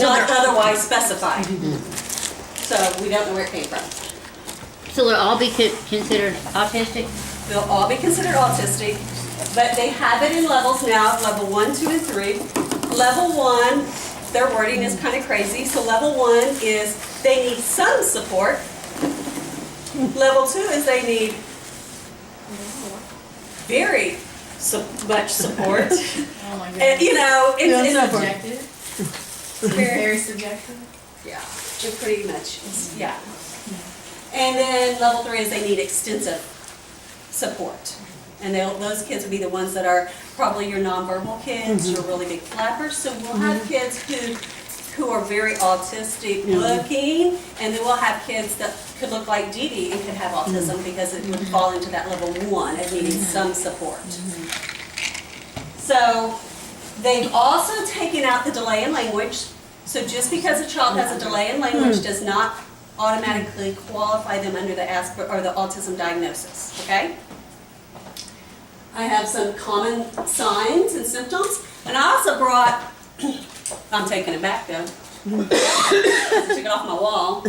not otherwise specified. So we don't know where it came from. So they'll all be considered autistic? They'll all be considered autistic, but they have it in levels now, level 1, 2, and 3. Level 1, their wording is kind of crazy, so level 1 is they need some support. Level 2 is they need very much support. Oh my God. And you know, it's Subjective. Very subjective. yeah, it pretty much, yeah. And then level 3 is they need extensive support. And those kids will be the ones that are probably your nonverbal kids, your really big flappers. So we'll have kids who are very autistic looking, and then we'll have kids that could look like Dee Dee and could have autism because it would fall into that level 1 of needing some support. So they've also taken out the delay in language. So just because a child has a delay in language does not automatically qualify them under the or the autism diagnosis, okay? I have some common signs and symptoms, and I also brought, I'm taking it back though, I took it off my wall.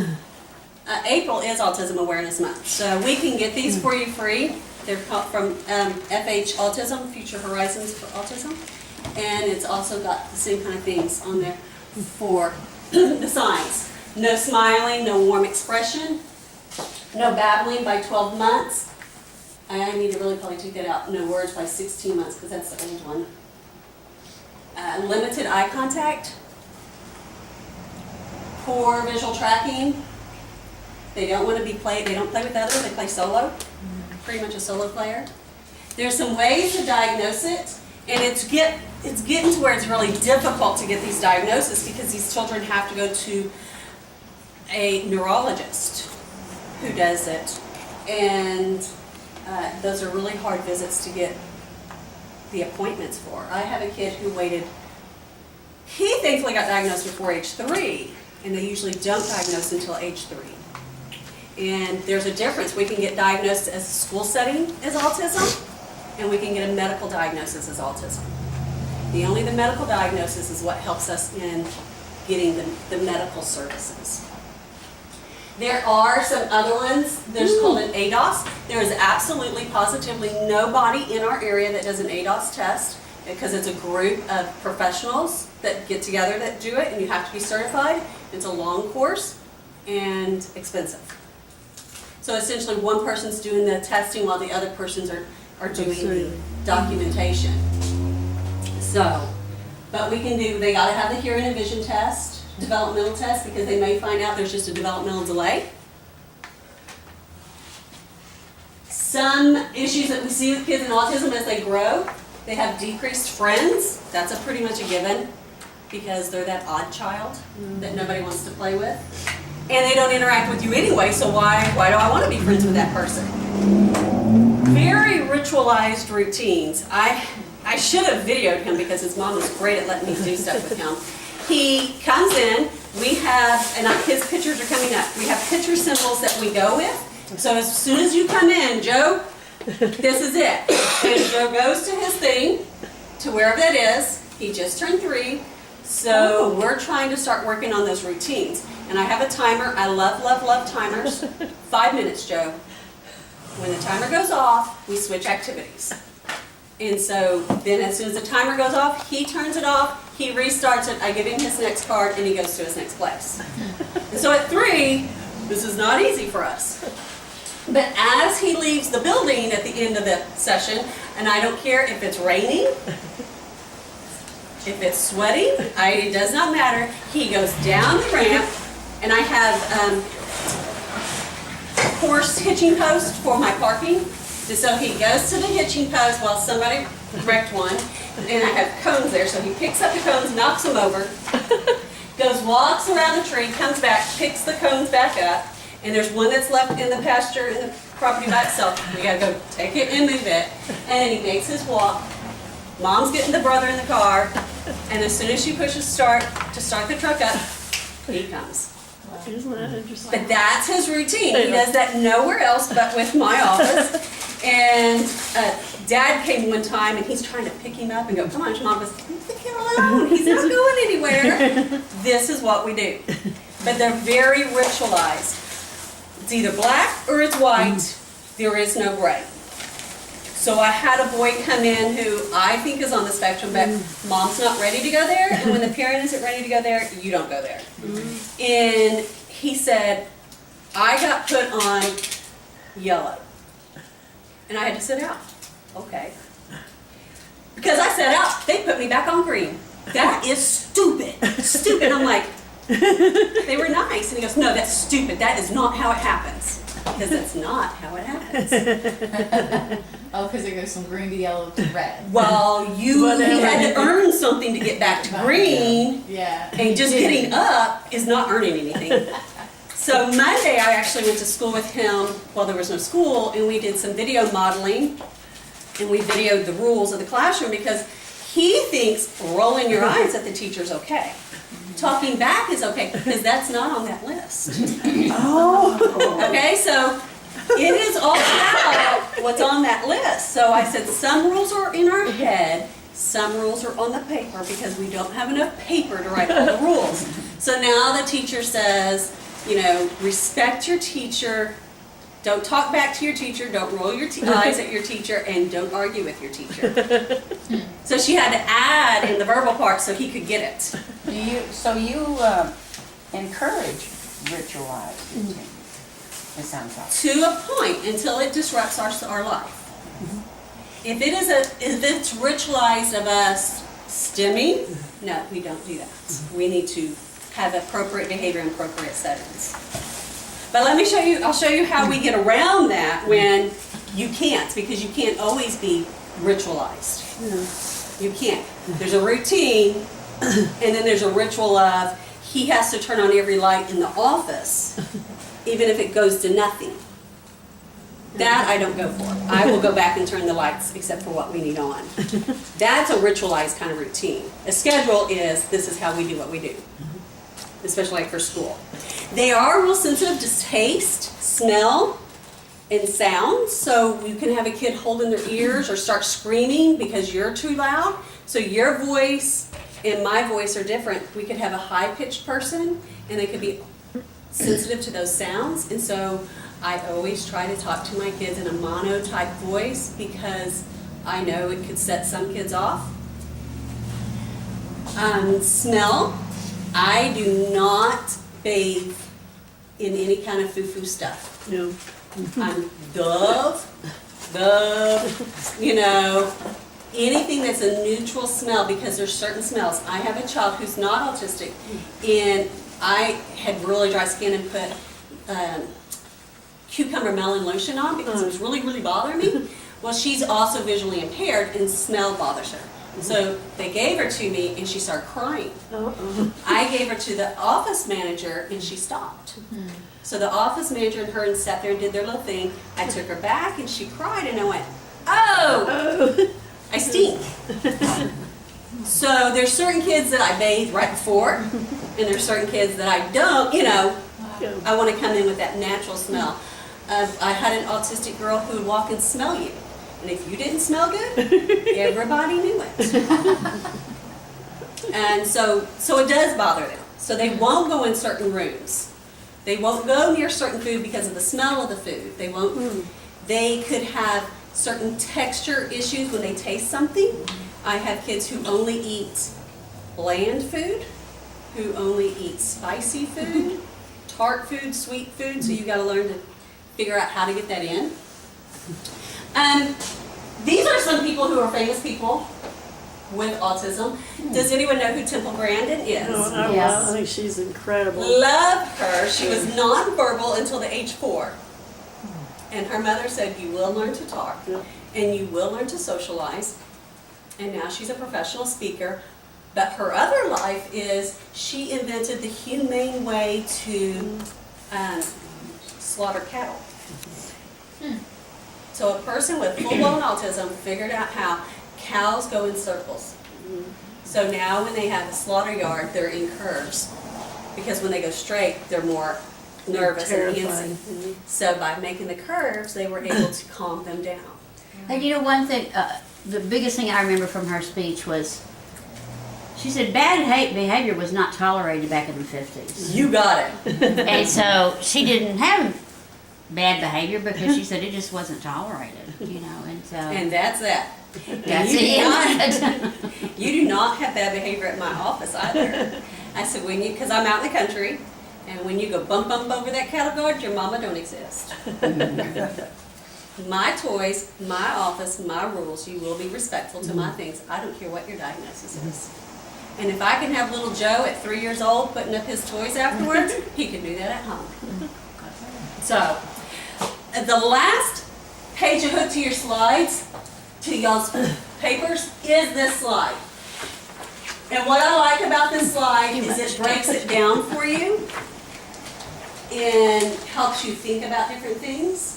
April is Autism Awareness Month, so we can get these for you free. They're from FH Autism, Future Horizons for Autism, and it's also got the same kind of things on there for the signs. No smiling, no warm expression, no babbling by 12 months. I need to really probably take that out. No words by 16 months because that's the old one. Limited eye contact. Poor visual tracking. They don't want to be they don't play with others, they play solo. Pretty much a solo player. There's some ways to diagnose it, and it's getting to where it's really difficult to get these diagnoses because these children have to go to a neurologist who does it, and those are really hard visits to get the appointments for. I have a kid who waited, he thankfully got diagnosed before age 3, and they usually don't diagnose until age 3. And there's a difference. We can get diagnosed as a school setting as autism, and we can get a medical diagnosis as autism. The medical diagnosis is what helps us in getting the medical services. There are some other ones. There's called an ADOS. There is absolutely, positively nobody in our area that does an ADOS test because it's a group of professionals that get together that do it, and you have to be certified. It's a long course and expensive. So essentially one person's doing the testing while the other persons are doing the documentation. So, but we can do, they gotta have the hearing and vision test, developmental test, because they may find out there's just a developmental delay. Some issues that we see with kids in autism as they grow, they have decreased friends. That's pretty much a given because they're that odd child that nobody wants to play with. And they don't interact with you anyway, so why do I want to be friends with that person? Very ritualized routines. I should have videoed him because his mom was great at letting me do stuff with him. He comes in, we have, and his pictures are coming up, we have picture symbols that we go with. So as soon as you come in, Joe, this is it. And Joe goes to his thing, to wherever that is. He just turned 3. So we're trying to start working on those routines. And I have a timer. I love, love, love timers. 5 minutes, Joe. When the timer goes off, we switch activities. And so then as soon as the timer goes off, he turns it off, he restarts it, I give him his next card, and he goes to his next place. And so at 3, this is not easy for us. But as he leaves the building at the end of the session, and I don't care if it's raining, if it's sweaty, it does not matter, he goes down the ramp, and I have horse hitching post for my parking. And so he goes to the hitching post while somebody wrecked one, and I have cones there, so he picks up the cones, knocks them over, walks around the tree, comes back, picks the cones back up, and there's one that's left in the pasture, in the property by itself. We gotta go take it and move it. And then he makes his walk. Mom's getting the brother in the car, and as soon as she pushes start to start the truck up, he comes. Isn't that interesting? But that's his routine. He does that nowhere else but with my office. And Dad came one time, and he's trying to pick him up and go, "Come on, Mom." Goes, "Leave the kid alone. He's not going anywhere." this is what we do. But they're very ritualized. It's either black or it's white. There is no gray. So I had a boy come in who I think is on the spectrum, but mom's not ready to go there, and when the parent isn't ready to go there, you don't go there. And he said, I got put on yellow. And I had to sit out. Okay. Because I sat out, they put me back on green. That is stupid. Stupid. I'm like, they were nice. And he goes, no, that's stupid. That is not how it happens. Because that's not how it happens. Oh, because it goes from green to yellow to red. Well, you had to earn something to get back to green. Yeah. And just getting up is not earning anything. So Monday, I actually went to school with him while there was no school, and we did some video modeling, and we videoed the rules of the classroom because he thinks rolling your eyes at the teacher's okay. Talking back is okay, because that's not on that list. Okay, so it is all about what's on that list. So I said some rules are in our head, some rules are on the paper, because we don't have enough paper to write all the rules. So now the teacher says, you know, respect your teacher, don't talk back to your teacher, don't roll your eyes at your teacher, and don't argue with your teacher. So she had to add in the verbal part so he could get it. So you encourage ritualized routine, it sounds like. To a point, until it disrupts our life. If it's ritualized of us stimming, no, we don't do that. We need to have appropriate behavior in appropriate settings. But let me show you, I'll show you how we get around that when you can't, because you can't always be ritualized. You can't. There's a routine, and then there's a ritual of he has to turn on every light in the office, even if it goes to nothing. That I don't go for. I will go back and turn the lights except for what we need on. That's a ritualized kind of routine. A schedule is, this is how we do what we do, especially like for school. They are real sensitive to taste, smell, and sound, so you can have a kid holding their ears or start screaming because you're too loud. So your voice and my voice are different. We could have a high-pitched person, and they could be sensitive to those sounds, and so I always try to talk to my kids in a mono-type voice because I know it could set some kids off. Smell. I do not bathe in any kind of foo-foo stuff. No. I'm Dove, you know, anything that's a neutral smell, because there's certain smells. I have a child who's not autistic, and I had really dry skin and put cucumber melon lotion on because it was really, really bothering me. Well, she's also visually impaired, and smell bothers her. So they gave her to me, and she started crying. I gave her to the office manager, and she stopped. So the office manager and her sat there and did their little thing. I took her back, and she cried, and I went, oh, I stink. So there's certain kids that I bathe right before, and there's certain kids that I don't, you know. I want to come in with that natural smell. I had an autistic girl who would walk and smell you. And if you didn't smell good, everybody knew it. And so it does bother them. So they won't go in certain rooms. They won't go near certain food because of the smell of the food. They won't. They could have certain texture issues when they taste something. I have kids who only eat bland food, who only eat spicy food, tart food, sweet food. So you got to learn to figure out how to get that in. These are some people who are famous people with autism. Does anyone know who Temple Grandin is? No, Yes. I think she's incredible. Love her. She was nonverbal until the age 4. And her mother said, you will learn to talk, and you will learn to socialize. And now she's a professional speaker. But her other life is she invented the humane way to slaughter cattle. So a person with full-blown autism figured out how cows go in circles. So now when they have a slaughter yard, they're in curves. Because when they go straight, they're more nervous and antsy. So by making the curves, they were able to calm them down. And you know, one thing, the biggest thing I remember from her speech was She said bad behavior was not tolerated back in the 50s. You got it. And so she didn't have bad behavior because she said it just wasn't tolerated, you know, and so. And that's that. That's you it. You do not have bad behavior at my office either. I said, because I'm out in the country, and when you go bump over that cattle guard, your mama don't exist. My toys, my office, my rules, you will be respectful to my things. I don't care what your diagnosis is. And if I can have little Joe at 3 years old putting up his toys afterwards, he can do that at home. So, the last page you hook to your slides, to y'all's papers, is this slide. And what I like about this slide is it breaks it down for you and helps you think about different things.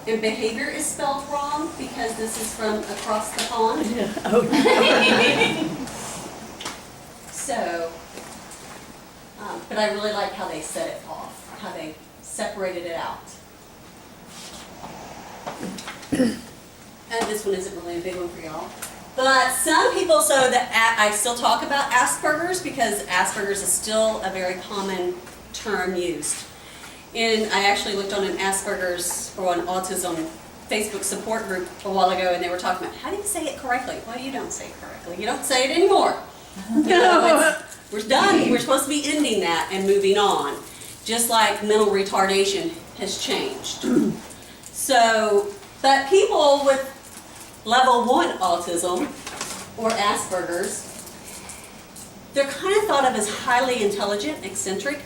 And behavior is spelled wrong because this is from across the pond. So, but I really like how they set it off, how they separated it out. And this one isn't really a big one for y'all. But some people, I still talk about Asperger's because Asperger's is still a very common term used. And I actually looked on an Asperger's or an Autism Facebook support group a while ago, and they were talking about, how do you say it correctly? Well, you don't say it correctly. You don't say it anymore. You know, we're done. We're supposed to be ending that and moving on. Just like mental retardation has changed. So, but people with level 1 autism or Asperger's, they're kind of thought of as highly intelligent, eccentric.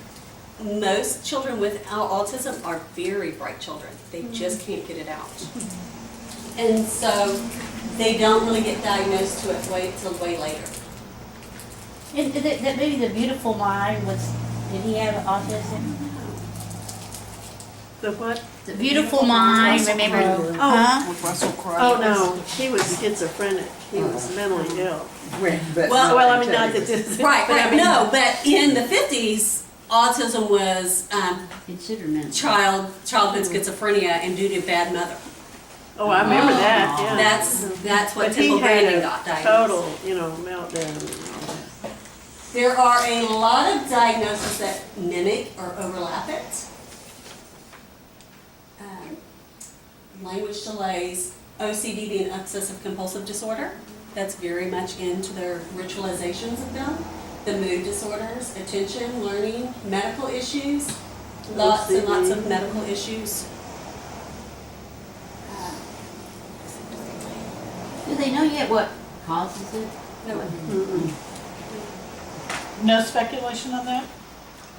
Most children without autism are very bright children. They just can't get it out. And so they don't really get diagnosed to it till way later. And that movie, The Beautiful Mind, did he have autism? The what? The Beautiful Mind, remember? Huh? With Russell Crowe. Oh, no, he was schizophrenic. He was mentally ill. Well, I mean, not that this is. Right, but I right, mean, no, but in the 50s, autism was Considered mental. childhood schizophrenia and due to bad mother. Oh, I remember that, yeah. That's what But he Temple had Grandin a got diagnosed. total, meltdown and all that. There are a lot of diagnoses that mimic or overlap it. Language delays, OCD being obsessive compulsive disorder, that's very much into their ritualizations of them. The mood disorders, attention, learning, medical issues, lots and lots of medical issues. Do they know yet what causes it? No, No speculation on that?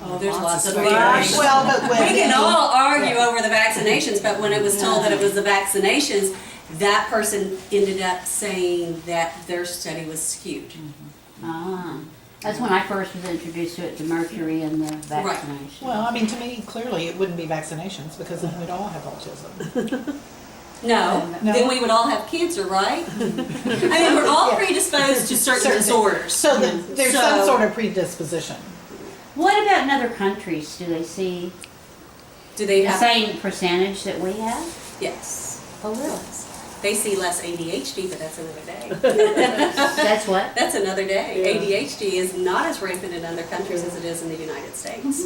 oh, there's lots of speculation. Well, but when- we can all argue over the vaccinations, but when it was told that it was the vaccinations, that person ended up saying that their study was skewed. Ah, that's when I first was introduced to it, the mercury and the vaccination. Well, I mean, to me, clearly, it wouldn't be vaccinations because then we'd all have autism. No, No. then we would all have cancer, right? I mean, we're all predisposed to certain disorders. So there's some So- sort of predisposition. What about in other countries? Do they see Do they the have? same percentage that we have? Yes. Oh, really? They see less ADHD, but that's another day. That's what? That's another day. Yeah. ADHD is not as rampant in other countries as it is in the United States.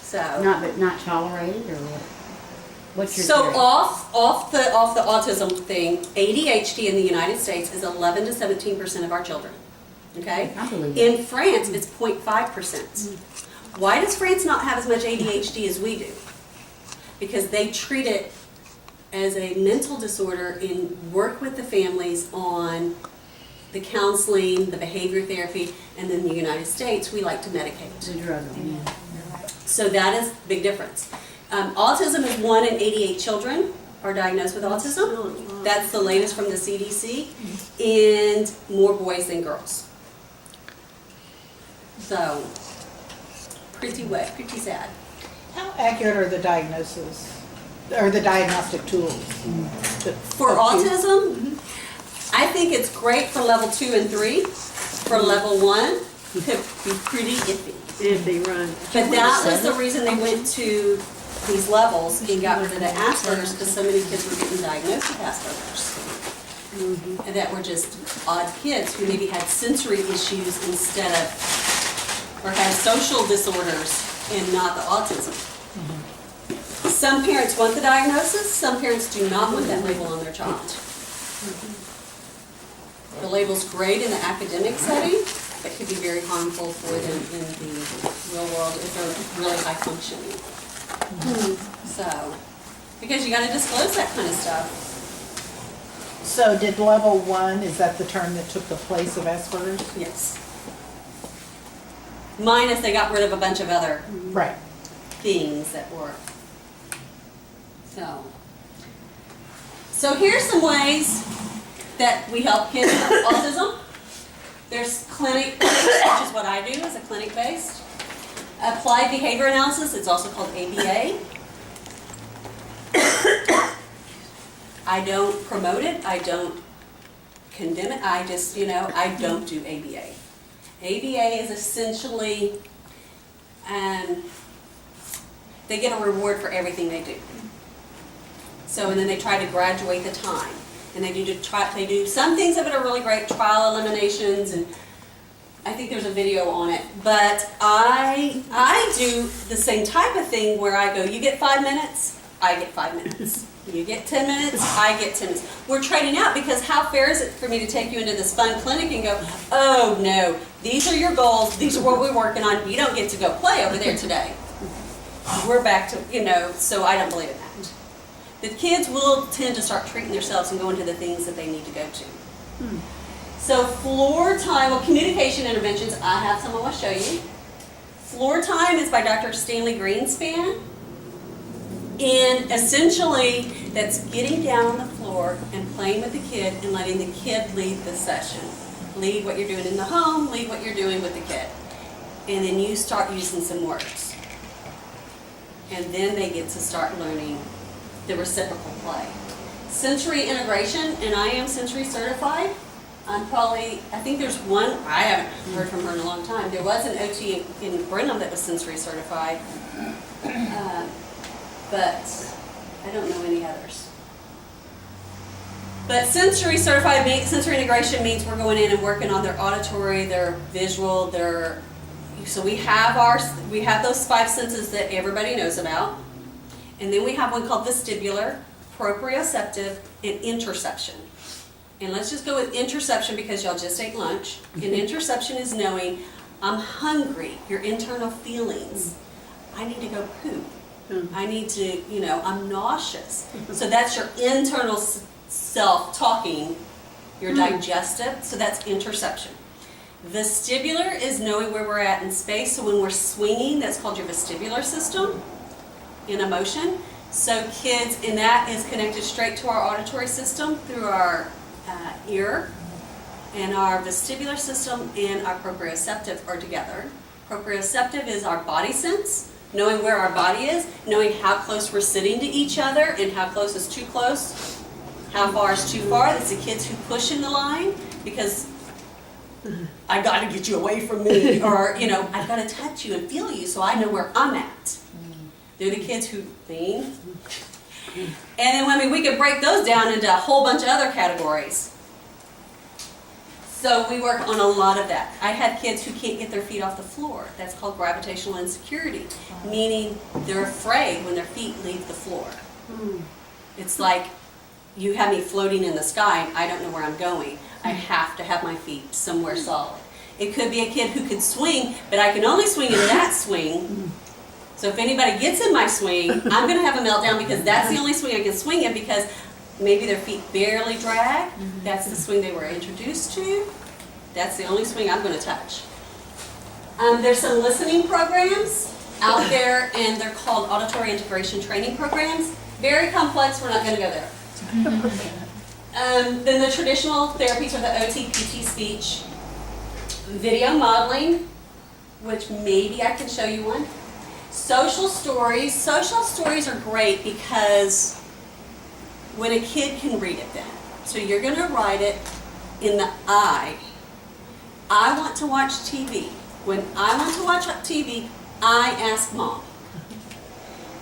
So. Not tolerated or what? What's your So theory? off the autism thing, ADHD in the United States is 11 to 17% of our children. Okay? I believe it. In France, it's 0.5%. Why does France not have as much ADHD as we do? Because they treat it as a mental disorder and work with the families on the counseling, the behavior therapy, and then in the United States, we like to medicate. The drug, yeah. So that is a big difference. Autism is 1 in 88 children are diagnosed with autism. That's the latest from the CDC, and more boys than girls. So, pretty sad. How accurate are the diagnoses, or the diagnostic tools? For autism, I think it's great for level 2 and 3. For level 1, could be pretty iffy. If they run. But that was the reason they went to these levels and got rid of the Asperger's, because so many kids were getting diagnosed with Asperger's. and that were just odd kids who maybe had sensory issues instead of, or had social disorders and not the autism. Some parents want the diagnosis, some parents do not want that label on their child. The label's great in the academic setting, but could be very harmful for them in the real world if they're really high functioning. So, because you gotta disclose that kind of stuff. So did level 1, is that the term that took the place of Asperger's? Yes. Minus they got rid of a bunch of other Right. things that were. So here's some ways that we help kids with autism. There's clinic, which is what I do as a clinic-based. Applied behavior analysis, it's also called ABA. I don't promote it, I don't condemn it, I just, I don't do ABA. ABA is essentially, they get a reward for everything they do. So, and then they try to graduate the time. And they do some things of it are really great, trial eliminations, and I think there's a video on it. But I do the same type of thing where I go, you get 5 minutes, I get 5 minutes. You get 10 minutes, I get 10 minutes. We're trading out because how fair is it for me to take you into this fun clinic and go, oh no, these are your goals, these are what we're working on, you don't get to go play over there today. We're back to, so I don't believe in that. The kids will tend to start treating themselves and going to the things that they need to go to. So floor time, well, communication interventions, I have some I want to show you. Floor time is by Dr. Stanley Greenspan. And essentially, that's getting down on the floor and playing with the kid and letting the kid lead the session. Lead what you're doing in the home, lead what you're doing with the kid. And then you start using some words. And then they get to start learning the reciprocal play. Sensory integration, and I am sensory certified. I think there's one, I haven't heard from her in a long time. There was an OT in Brenham that was sensory certified. But I don't know any others. But sensory sensory integration means we're going in and working on their auditory, their visual, so we have those 5 senses that everybody knows about. And then we have one called vestibular, proprioceptive, and interception. And let's just go with interception because y'all just ate lunch. And interception is knowing, I'm hungry, your internal feelings. I need to go poop. I need to, I'm nauseous. So that's your internal self talking, your digestive, so that's interception. Vestibular is knowing where we're at in space, so when we're swinging, that's called your vestibular system in emotion. So kids, and that is connected straight to our auditory system through our ear, and our vestibular system and our proprioceptive are together. Proprioceptive is our body sense, knowing where our body is, knowing how close we're sitting to each other and how close is too close, how far is too far. That's the kids who push in the line because I got to get you away from me, or I've got to touch you and feel you so I know where I'm at. They're the kids who lean. And then we could break those down into a whole bunch of other categories. So we work on a lot of that. I had kids who can't get their feet off the floor. That's called gravitational insecurity, meaning they're afraid when their feet leave the floor. It's like you have me floating in the sky and I don't know where I'm going. I have to have my feet somewhere solid. It could be a kid who could swing, but I can only swing in that swing. So if anybody gets in my swing, I'm going to have a meltdown because that's the only swing I can swing in because maybe their feet barely drag. That's the swing they were introduced to. That's the only swing I'm going to touch. There's some listening programs out there, and they're called auditory integration training programs. Very complex, we're not going to go there. Then the traditional therapies are the OT, PT, speech, video modeling, which maybe I can show you one. Social stories. Social stories are great because when a kid can read it then. So you're going to write it in the I. I want to watch TV. When I want to watch TV, I ask Mom.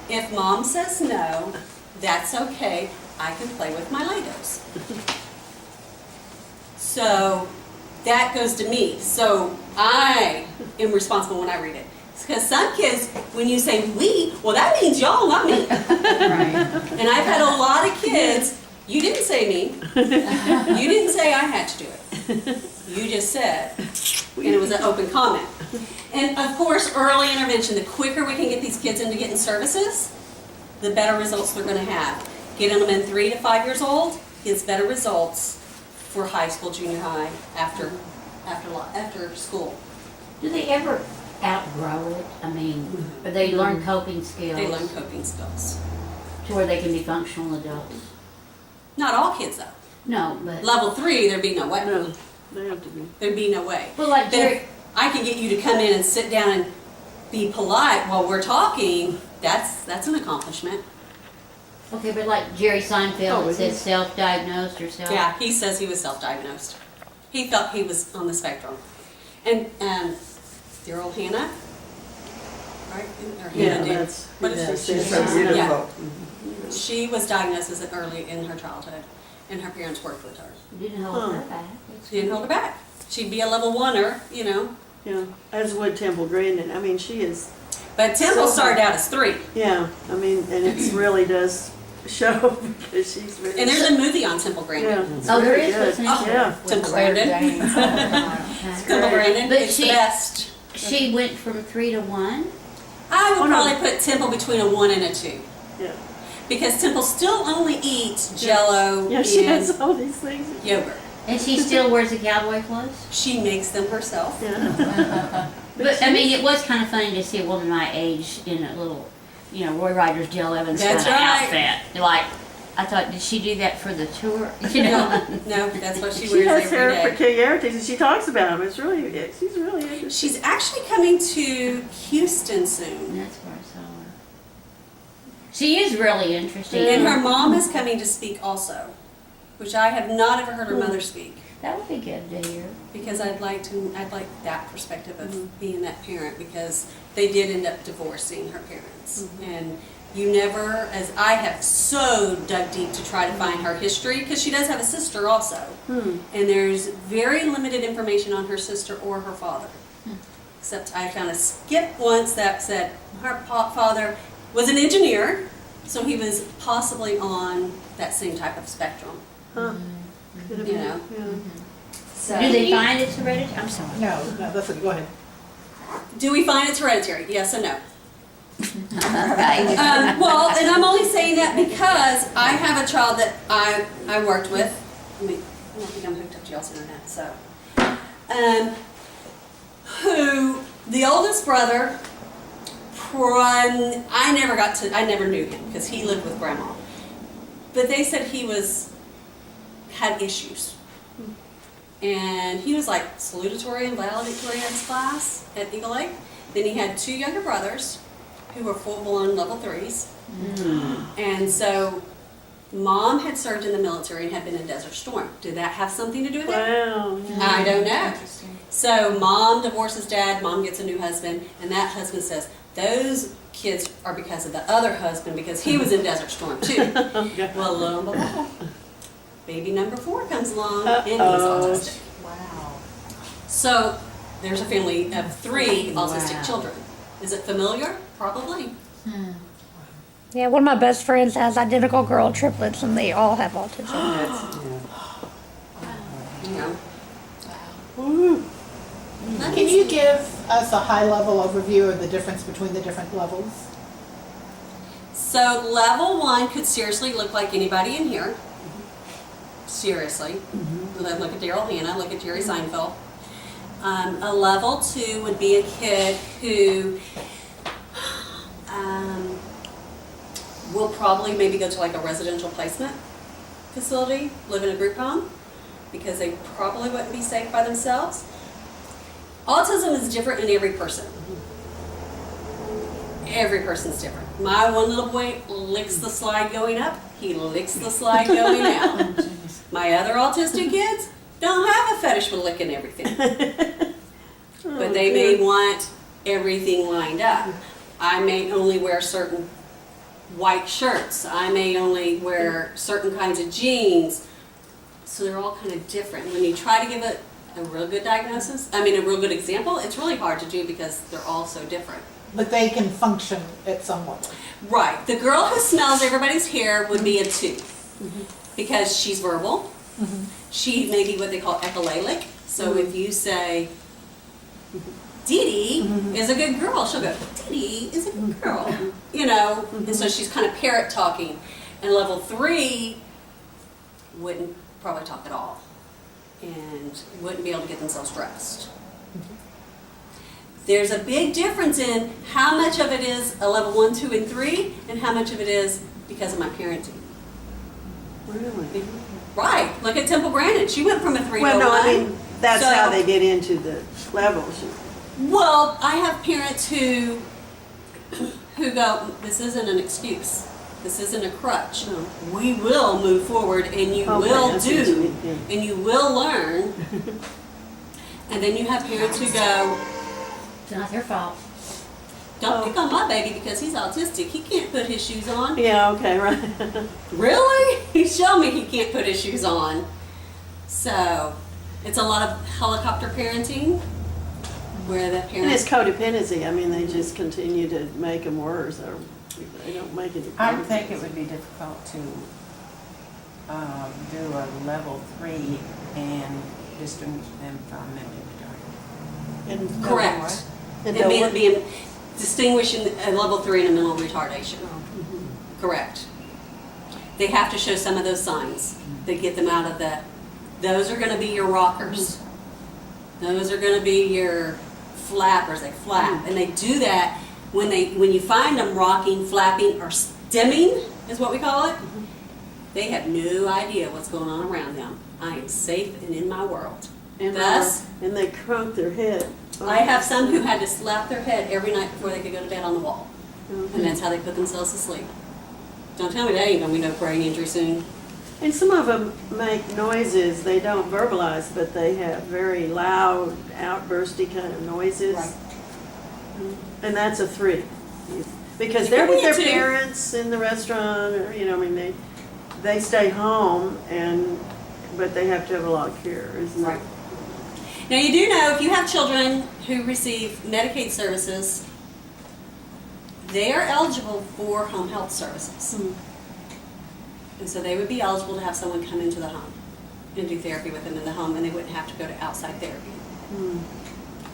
If Mom says no, that's okay. I can play with my Legos. So that goes to me. So I am responsible when I read it. Because some kids, when you say we, well, that means y'all, not me. Right. And I've had a lot of kids, you didn't say me. You didn't say I had to do it. You just said, and it was an open comment. And of course, early intervention, the quicker we can get these kids into getting services, the better results they're going to have. Getting them in 3 to 5 years old gives better results for high school, junior high, after school. Do they ever outgrow it? I mean, or they learn coping skills? They learn coping skills. To where they can be functional adults? Not all kids though. No, but. Level 3, there'd be no way. No, they have to be. There'd be no way. Well, like But Jerry, if I can get you to come in and sit down and be polite while we're talking, that's an accomplishment. okay, but like Jerry Seinfeld, Oh, it says he's- self-diagnosed or self. Yeah, he says he was self-diagnosed. He thought he was on the spectrum. And dear old Hannah, right? Or Yeah, Hannah did. that's, What is that's she? so beautiful. She was diagnosed as early in her childhood, and her parents worked with her. Didn't hold Huh. her back. That's She didn't hold her back. She'd be a level 1-er, you know. Yeah, as would Temple Grandin. I mean, she is, But Temple So- started out as 3. yeah, I mean, and it really does show because she's really. And there's a movie on Temple Grandin. Yeah, it's Oh, there really is? good. What's the name? Yeah. Temple Grandin. Okay. Temple Grandin, But it's the she- best. She went from 3 to 1? I would Oh, no. probably put Temple between a 1 and a 2. Yeah, Because Temple still only eats Jell-O yeah, she and has all these things. yogurt. And she still wears the cowboy clothes? She makes them herself. Yeah. But, I mean, it was kind of funny to see a woman my age in a little, you know, Roy Ryder's Jill Evans kind of That's right. outfit. Like, I thought, did she do that for the tour? You know? No, that's what she She wears has her every day. peculiarities and she talks about them. It's really, she's really interesting. She's actually coming to Houston soon. That's where I saw her. She is really interesting. And her mom is coming to speak also, which I have not ever heard her mother speak. That would be good to hear. Because I'd like that perspective of being that parent, because they did end up divorcing her parents. And you never, as I have so dug deep to try to find her history, because she does have a sister also. And there's very limited information on her sister or her father. Except I found a skip once that said her father was an engineer, so he was possibly on that same type of spectrum. Huh. Could have You been, know. yeah. So, Do they find it's hereditary? I'm sorry. No, that's okay, go ahead. do we find it's hereditary? Yes and no. Right. Well, and I'm only saying that because I have a child that I worked with. I mean, I don't think I'm hooked up to y'all's internet, so. Who, the oldest brother, I never knew him because he lived with grandma. But they said he had issues. And he was like salutatory and valedictorian in his class at Eagle Lake. Then he had 2 younger brothers who were full-blown level 3s. And so mom had served in the military and had been in Desert Storm. Did that have something to do with it? Wow. I don't know. So mom divorces dad, mom gets a new husband, and that husband says, those kids are because of the other husband because he was in Desert Storm too. Well, lo and behold, baby number 4 comes along and he's autistic. Wow. So there's a family of 3 autistic Wow. children. Is it familiar? Probably. Yeah, one of my best friends has identical girl triplets, and they all have autism. You know. Woo. Can you give us a high-level overview of the difference between the different levels? So level 1 could seriously look like anybody in here. Seriously. Look at Daryl Hannah, look at Jerry Seinfeld. A level 2 would be a kid who will probably maybe go to like a residential placement facility, live in a group home, because they probably wouldn't be safe by themselves. Autism is different in every person. Every person's different. My one little boy licks the slide going up, he licks the slide going out. My other autistic kids don't have a fetish for licking everything. But they may want everything lined up. I may only wear certain white shirts. I may only wear certain kinds of jeans. So they're all kind of different. When you try to give it a real good diagnosis, I mean a real good example, it's really hard to do because they're all so different. But they can function at some level. Right. The girl who smells everybody's hair would be a 2 because she's verbal. She may be what they call echolalic. So if you say, Dee Dee is a good girl, she'll go, Dee Dee is a good girl. You know, and so she's kind of parrot talking. And level 3 wouldn't probably talk at all and wouldn't be able to get themselves dressed. There's a big difference in how much of it is a level 1, 2, and 3 and how much of it is because of my parenting. Really? Right. Look at Temple Grandin. She went from a 3 Well, to a no, 1. I mean, that's So- how they get into the levels. Well, I have parents who go, this isn't an excuse. This isn't a crutch. No. We will move forward and you Okay, will I see what you do mean, yeah. and you will learn. And then you have parents who go, It's not their fault. don't pick on my baby because he's autistic. He can't put his shoes on. Yeah, okay, right. Really? He showed me he can't put his shoes on. So it's a lot of helicopter parenting where the And it's parents. codependency. I mean, they just continue to make them worse, or they don't make it. I think it would be difficult to do a level 3 and distinguish them from mentally retarded. And Correct. And It don't means work- being distinguishing a level 3 and a mental retardation. Correct. They have to show some of those signs that get them out of that. Those are going to be your rockers. Those are going to be your flappers. They flap, and they do that when you find them rocking, flapping, or stimming is what we call it. They have no idea what's going on around them. I am safe and in my world. And, Thus, and they crunk their head. I have some who had to slap their head every night before they could go to bed on the wall. And that's how they put themselves to sleep. Don't tell me that ain't gonna be no brain injury soon. And some of them make noises, they don't verbalize, but they have very loud, outbursty kind of noises. Right. And that's a 3. Because It they're could with be a their 2. parents in the restaurant, or, you know, I mean, they stay home, but they have to have a lot of care, isn't it? Right. Now you do know if you have children who receive Medicaid services, they are eligible for home health services. And so they would be eligible to have someone come into the home and do therapy with them in the home, and they wouldn't have to go to outside therapy.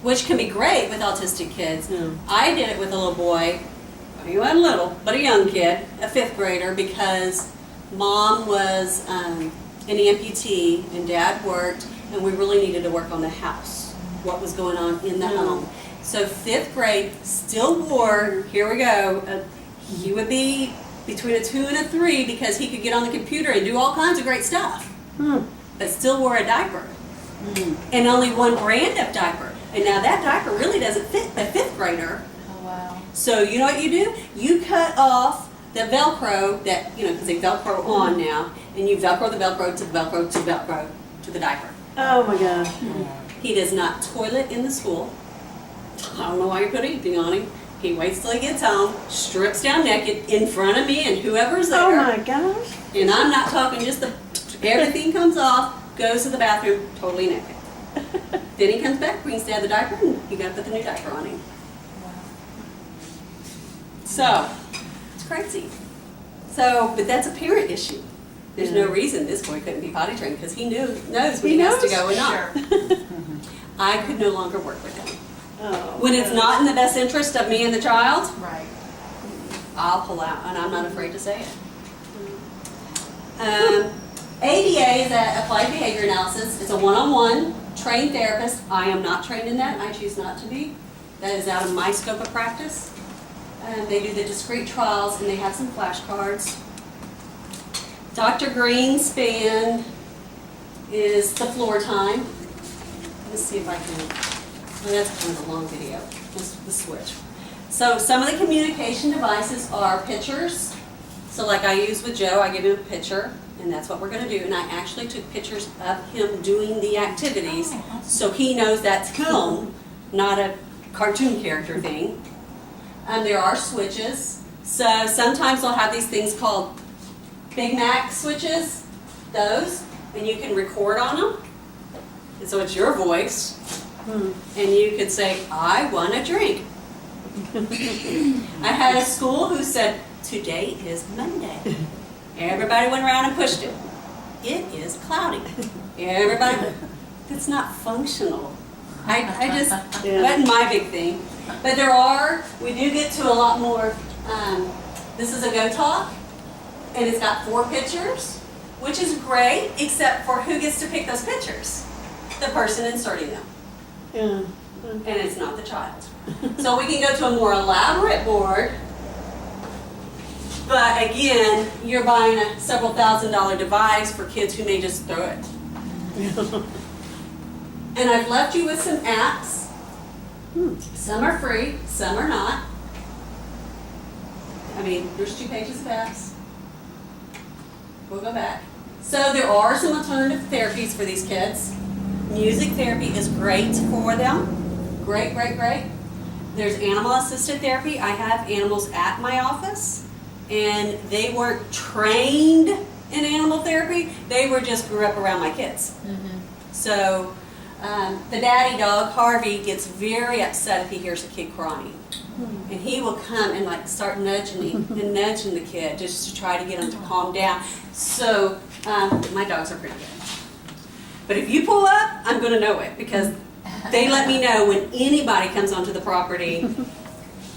Which can be great with autistic kids. Yeah. I did it with a little boy, he wasn't little, but a young kid, a 5th grader, because mom was an amputee and dad worked, and we really needed to work on the house, what was going on in the home. So 5th grade, still wore, here we go, he would be between a 2 and a 3 because he could get on the computer and do all kinds of great stuff, but still wore a diaper. And only one brand of diaper. And now that diaper really doesn't fit a 5th grader. Oh, wow. So you know what you do? You cut off the Velcro that, you know, because they Velcro on now, and you Velcro the Velcro to the Velcro to the Velcro to the diaper. Oh my gosh. He does not toilet in the school. I don't know why you put anything on him. He waits till he gets home, strips down naked in front of me and whoever's there. Oh my gosh. And I'm not talking just everything comes off, goes to the bathroom totally naked. Then he comes back, brings down the diaper, and you gotta put the new diaper on him. So, it's crazy. So, but that's a parent issue. There's no reason this boy couldn't be potty trained because he knows when he has to go and not. I could no longer work with him. Oh, When it's not in the best interest of me and the child, Right. I'll pull out, and I'm not afraid to say it. ABA is an applied behavior analysis. It's a one-on-one trained therapist. I am not trained in that. I choose not to be. That is out of my scope of practice. They do the discrete trials, and they have some flashcards. Dr. Greenspan is the floor time. Let's see if I can. Well, that's kind of a long video. Let's switch. So some of the communication devices are pictures. So like I use with Joe, I give him a picture, and that's what we're going to do. And I actually took pictures of him doing the activities, so he knows that's him, not a cartoon character thing. There are switches. So sometimes they'll have these things called Big Mac switches. Those. and you can record on them. And so it's your voice. Hmm. And you could say, I want a drink. I had a school who said, today is Monday. Everybody went around and pushed it. It is cloudy. Everybody, it's not functional. I just, Yeah. wasn't my big thing. But we do get to a lot more, this is a Go Talk, and it's got 4 pictures, which is great, except for who gets to pick those pictures? The person inserting them. Yeah. And it's not the child. So we can go to a more elaborate board, but again, you're buying a several $1,000 device for kids who may just throw it. And I've left you with some apps. Some are free, some are not. I mean, there's 2 pages of apps. We'll go back. So there are some alternative therapies for these kids. Music therapy is great for them. Great, great, great. There's animal-assisted therapy. I have animals at my office, and they weren't trained in animal therapy. They just grew up around my kids. So the daddy dog, Harvey, gets very upset if he hears a kid crying. And he will come and like start nudging the kid just to try to get him to calm down. So my dogs are pretty good. But if you pull up, I'm going to know it because they let me know when anybody comes onto the property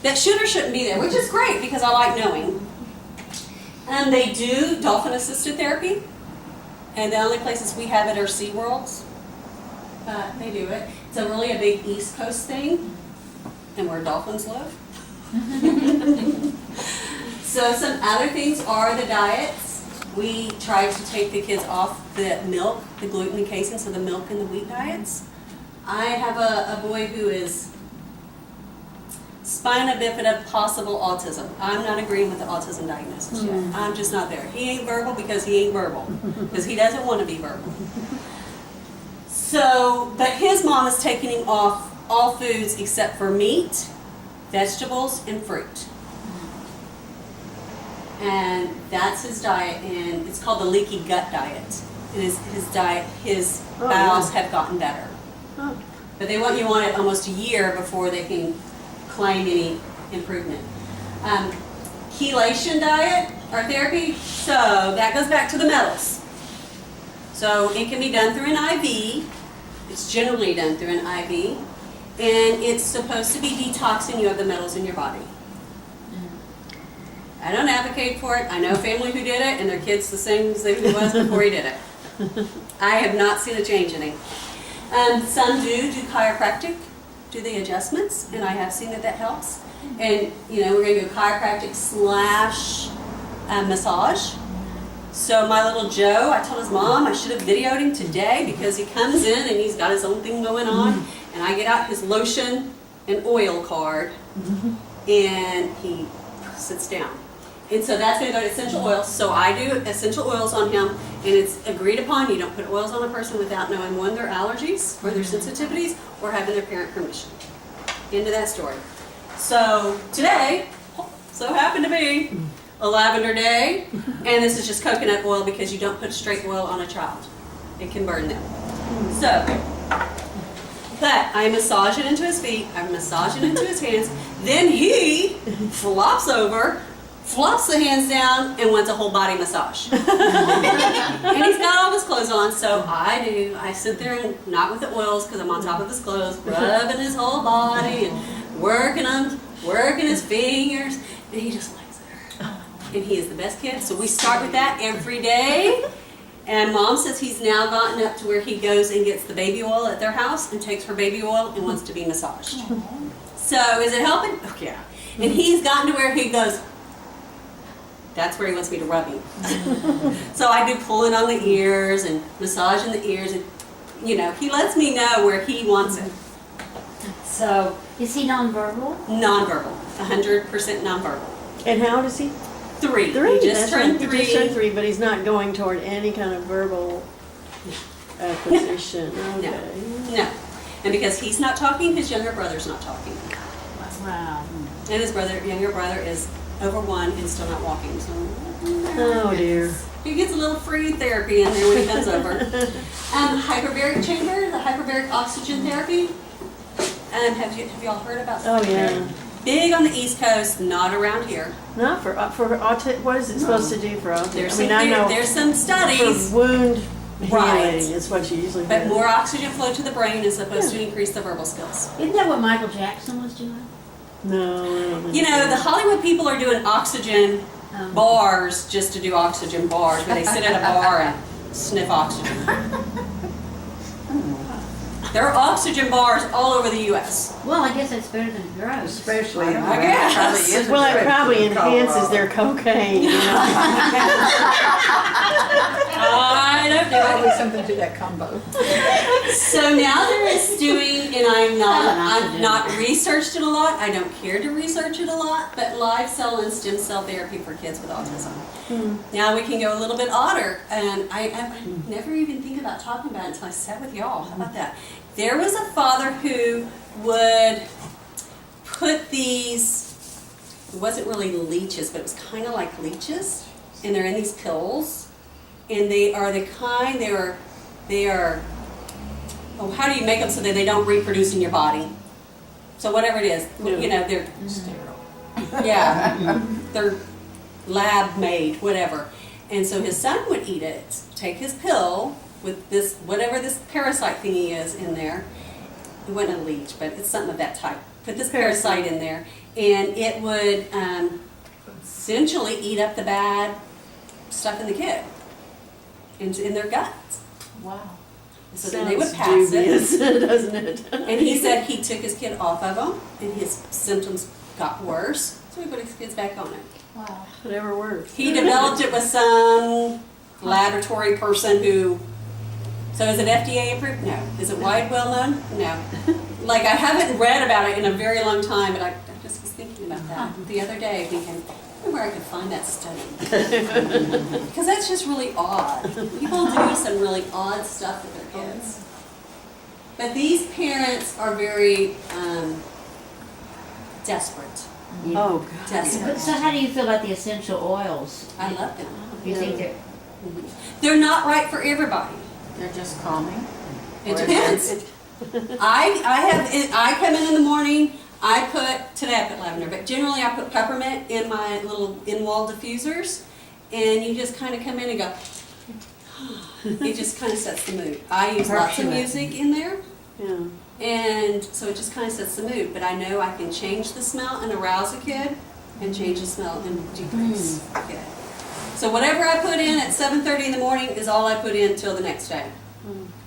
that should or shouldn't be there, which is great because I like knowing. They do dolphin-assisted therapy, and the only places we have it are SeaWorlds. They do it. It's a big East Coast thing, and where dolphins live. So some other things are the diets. We try to take the kids off the milk, the gluten and casein, so the milk and the wheat diets. I have a boy who is spina bifida, possible autism. I'm not agreeing with the autism diagnosis yet. I'm just not there. He ain't verbal because he ain't verbal, because he doesn't want to be verbal. So, but his mom is taking him off all foods except for meat, vegetables, and fruit. And that's his diet, and it's called the leaky gut diet. It is his diet, his bowels have gotten better. Oh. But they want you on it almost a year before they can claim any improvement. Chelation diet or therapy, so that goes back to the metals. So it can be done through an IV. It's generally done through an IV. And it's supposed to be detoxing you of the metals in your body. I don't advocate for it. I know a family who did it, and their kid's the same as he was before he did it. I have not seen a change in him. Some do chiropractic, do the adjustments, and I have seen that helps. And, we're going to do chiropractic / massage. So my little Joe, I told his mom I should have videoed him today because he comes in and he's got his own thing going on. And I get out his lotion and oil card, and he sits down. And so that's going to go to essential oils. So I do essential oils on him, and it's agreed upon. You don't put oils on a person without knowing, one, their allergies or their sensitivities or having their parent permission. End of that story. So today, so happened to be a lavender day, and this is just coconut oil because you don't put straight oil on a child. It can burn them. So, but I massage it into his feet, I massage it into his hands, then he flops over, flops the hands down, and wants a whole body massage. And he's got all his clothes on, so I sit there and not with the oils because I'm on top of his clothes, rubbing his whole body and working his fingers, and he just likes it. And he is the best kid, so we start with that every day. And Mom says he's now gotten up to where he goes and gets the baby oil at their house and takes her baby oil and wants to be massaged. So is it helping? Oh, yeah. And he's gotten to where he goes, that's where he wants me to rub him. So I do pulling on the ears and massaging the ears, and he lets me know where he wants it. So Is he nonverbal? nonverbal, 100% nonverbal. And how old is he? 3. He That's just right. turned He 3. just turned 3, but he's not going toward any kind of verbal acquisition. Okay. No. And because he's not talking, his younger brother's not talking. Wow. And his younger brother is over 1 and still not walking, so. Oh, dear. He gets a little free therapy in there when he comes over. Hyperbaric chamber, the hyperbaric oxygen therapy. Have you all heard about that? Oh, yeah. Big on the East Coast, not around here. Not for autism. What is it supposed to do for autism? There's some studies, For wound Right. healing is what you usually but do. more oxygen flow to the brain is supposed to increase the verbal skills. Isn't that what Michael Jackson was doing? No, I don't think You know, so. the Hollywood people are doing oxygen bars just to do oxygen bars, where they sit at a bar and sniff oxygen. There are oxygen bars all over the U.S. Well, I guess that's better than drugs. Especially, I guess. probably is a Well, it drug probably in Colorado. enhances their cocaine, you know. I don't know. Probably something to that combo. So now there is doing, and I've Oxygen. not researched it a lot. I don't care to research it a lot, but live cell and stem cell therapy for kids with autism. Now we can go a little bit odder, and I never even think about talking about it until I sat with y'all. How about that? There was a father who would put these, it wasn't really leeches, but it was kind of like leeches, and they're in these pills, and they are the kind, they are, oh, how do you make them so that they don't reproduce in your body? So whatever it is, you know, they're sterile. Yeah, they're lab made, whatever. And so his son would eat it, take his pill with this, whatever this parasite thingy is in there. It wasn't a leech, but it's something of that type. Put this parasite in there, and it would essentially eat up the bad stuff in the kid, in their guts. Wow. So then they would Sounds pass dubious, it. doesn't it? And he said he took his kid off of them, and his symptoms got worse, so he put his kids back on it. Wow. Whatever works. He developed it with some laboratory person who, so is it FDA approved? No. Is it wide well known? No. Like, I haven't read about it in a very long time, but I just was thinking about that the other day, thinking, I wonder where I could find that study. Because that's just really odd. People do some really odd stuff with their kids. But these parents are very desperate. Oh, God. Desperate. So how do you feel about the essential oils? I love them. Do you think they're, They're not right for everybody. They're just calming. It depends. I come in the morning, today I put lavender, but generally I put peppermint in my little in-wall diffusers, and you just kind of come in and go, it just kind of sets the mood. I use lots of music in there, Yeah. and so it just kind of sets the mood, but I know I can change the smell and arouse a kid, and change the smell and decrease a kid. So whatever I put in at 7:30 in the morning is all I put in till the next day.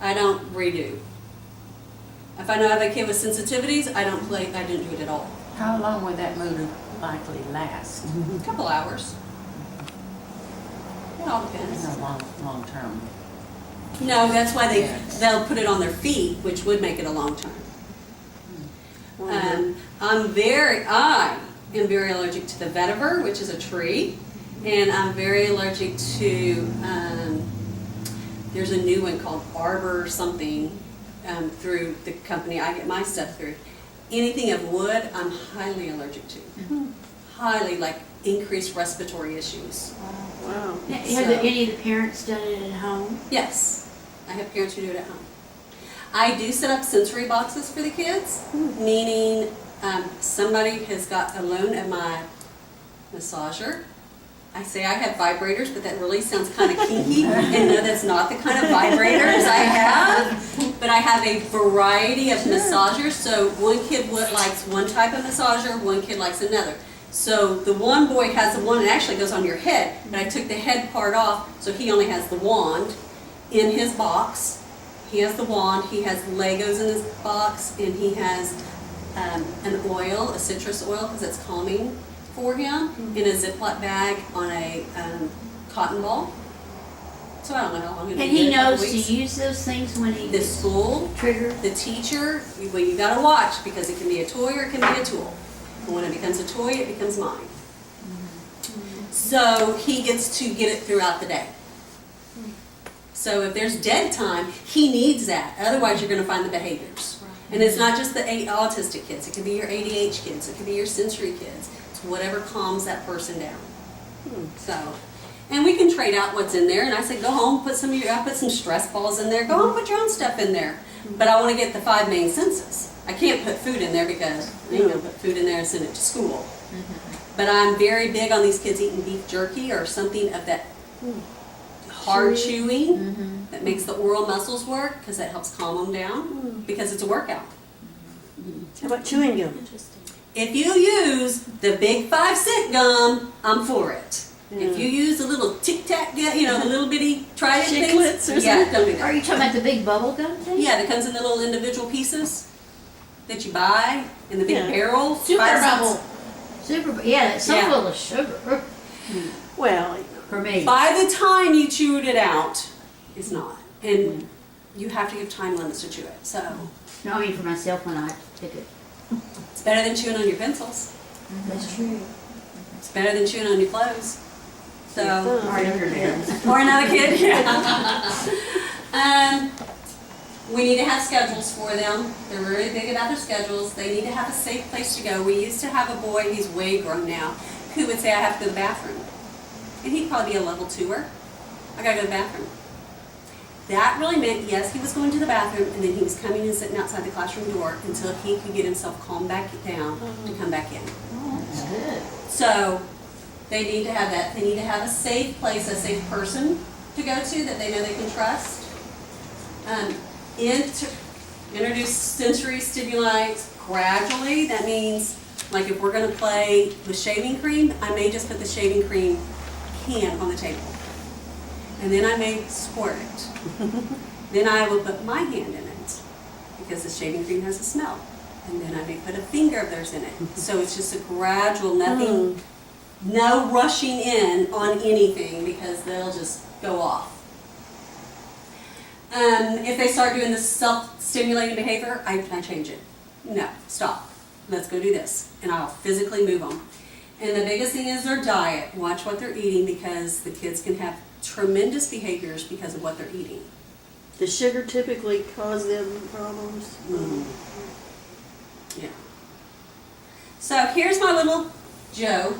I don't redo. If I know I have a kid with sensitivities, I didn't do it at all. How long would that mood likely last? A couple hours. It all depends. In the long term. No, that's why Yes. they'll put it on their feet, which would make it a long term. I am very allergic to the vetiver, which is a tree, and I'm very allergic to, there's a new one called Arbor something, through the company I get my stuff through. Anything of wood, I'm highly allergic to. Highly, like increased respiratory issues. Wow. have any of the parents done it at home? Yes, I have parents who do it at home. I do set up sensory boxes for the kids, meaning somebody has got a loan of my massager. I say I have vibrators, but that really sounds kind of kinky, and no, that's not the kind of vibrators I have. But I have a variety of massagers, so one kid likes one type of massager, one kid likes another. So the one boy has the one that actually goes on your head, but I took the head part off, so he only has the wand in his box. He has the wand, he has Legos in his box, and he has an oil, a citrus oil, because it's calming for him, in a Ziploc bag on a cotton ball. So I don't know how long it'll And be. he a couple knows to weeks. use those things when he The school, trigger. the teacher, well, you gotta watch, because it can be a toy or it can be a tool. And when it becomes a toy, it becomes mine. So he gets to get it throughout the day. So if there's dead time, he needs that. Otherwise, you're gonna find the behaviors. And it's not just the autistic kids. It can be your ADH kids. It can be your sensory kids. It's to whatever calms that person down. So, and we can trade out what's in there. And I said, go home, I put some stress balls in there. Go home, put your own stuff in there. But I want to get the 5 main senses. I can't put food in there because I ain't gonna put food in there and send it to school. But I'm very big on these kids eating beef jerky or something of that hard chewing that makes the oral muscles work, because that helps calm them down, because it's a workout. How about chewing gum? If you use the big 5-cent gum, I'm for it. If you use the little Tic Tac, the little bitty Trident Chiclets things, or yeah, don't do Are that. you talking about the big bubble gum thing? Yeah, that comes in the little individual pieces that you buy in the big Yeah. barrel. Super 5 cents. bubble. Super, yeah, it's so Yeah. full of sugar Well, for me. By the time you chewed it out, it's not. And you have to give time limits to chew it. So No, I mean for myself when I pick it. it's better than chewing on your pencils. That's true. It's better than chewing on your clothes. So, Or younger kids. or another kid, yeah. We need to have schedules for them. They're really big about their schedules. They need to have a safe place to go. We used to have a boy, he's way grown now, who would say, I have to go to the bathroom. And he'd probably be a level 2-er. I gotta go to the bathroom. That really meant, yes, he was going to the bathroom, and then he was coming and sitting outside the classroom door until he could get himself calmed back down to come back in. Oh, that's good. So they need to have that. They need to have a safe place, a safe person to go to that they know they can trust. Introduce sensory stimuli gradually. That means, like if we're going to play with shaving cream, I may just put the shaving cream can on the table. And then I may squirt it. Then I will put my hand in it because the shaving cream has a smell. And then I may put a finger of theirs in it. So it's just a gradual, nothing, no rushing in on anything because they'll just go off. If they start doing the self-stimulating behavior, I change it. No, stop. Let's go do this. And I'll physically move them. And the biggest thing is their diet. Watch what they're eating because the kids can have tremendous behaviors because of what they're eating. does sugar typically cause them problems? Yeah. So here's my little Joe.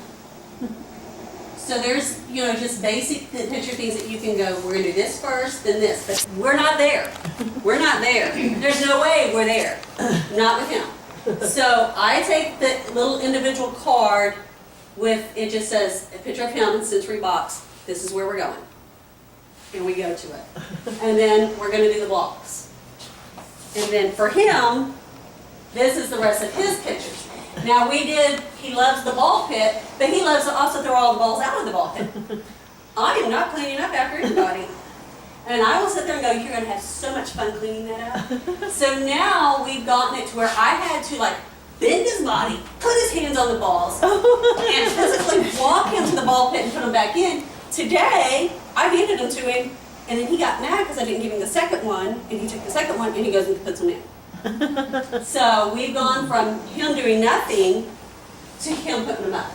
So there's, just basic picture things that you can go, we're going to do this first, then this. But we're not there. We're not there. There's no way we're there. Not with him. So I take the little individual card with, it just says, a picture of him, sensory box. This is where we're going. And we go to it. And then we're going to do the blocks. And then for him, this is the rest of his pictures. Now he loves the ball pit, but he loves to also throw all the balls out of the ball pit. I am not cleaning up after anybody. And I will sit there and go, you're going to have so much fun cleaning that up. So now we've gotten it to where I had to bend his body, put his hands on the balls, and physically walk him to the ball pit and put him back in. Today, I handed them to him, and then he got mad because I didn't give him the second one, and he took the second one and he goes and puts them in. So we've gone from him doing nothing to him putting them up.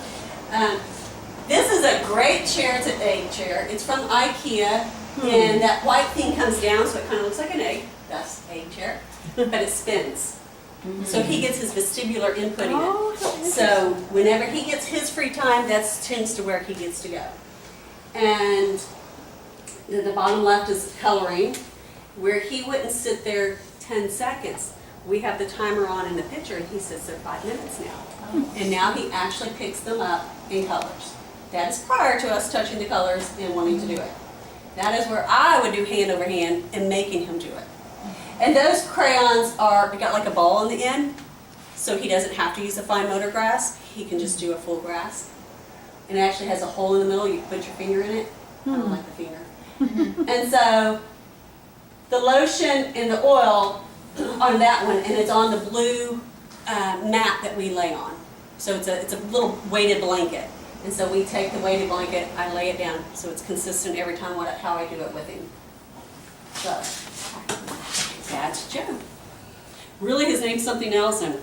This is a great chair. It's an egg chair. It's from IKEA, and that white thing comes down, so it kind of looks like an egg. That's egg chair, but it spins. So he gets his vestibular input in it. So whenever he gets his free time, that tends to where he gets to go. And then the bottom left is coloring, where he wouldn't sit there 10 seconds. We have the timer on in the picture, and he sits there 5 minutes now. And now he actually picks them up in colors. That is prior to us touching the colors and wanting to do it. That is where I would do hand over hand and making him do it. And those crayons got like a ball on the end, so he doesn't have to use a fine motor grasp. He can just do a full grasp. And it actually has a hole in the middle. You can put your finger in it. I don't like the finger. And so the lotion and the oil on that one, and it's on the blue mat that we lay on. So it's a little weighted blanket. And so we take the weighted blanket, I lay it down, so it's consistent every time how I do it with him. So that's Joe. Really, his name's something else, but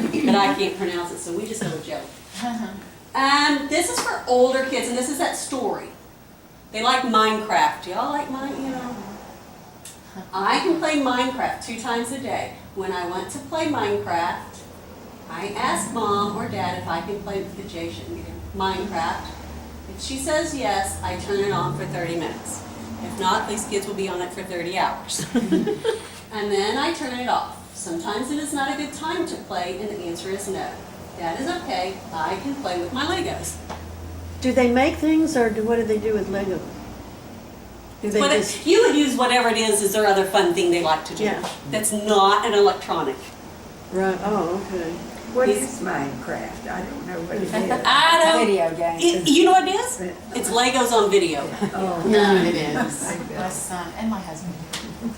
I can't pronounce it, so we just go with Joe. This is for older kids, and this is that story. They like Minecraft. Do y'all like Minecraft? I can play Minecraft 2 times a day. When I want to play Minecraft, I ask mom or dad if I can play with Kajacian, Minecraft. If she says yes, I turn it on for 30 minutes. If not, these kids will be on it for 30 hours. And then I turn it off. Sometimes it is not a good time to play, and the answer is no. That is okay. I can play with my Legos. Do they make things, or what do they do with Lego? Do they But just, you would use whatever it is their other fun thing they like to do. Yeah. That's not an electronic. right, oh, okay. What is Minecraft? I don't know what it is. I don't. Video games. You know what it is? It's Legos on video. Oh, No, it is. My son and my husband.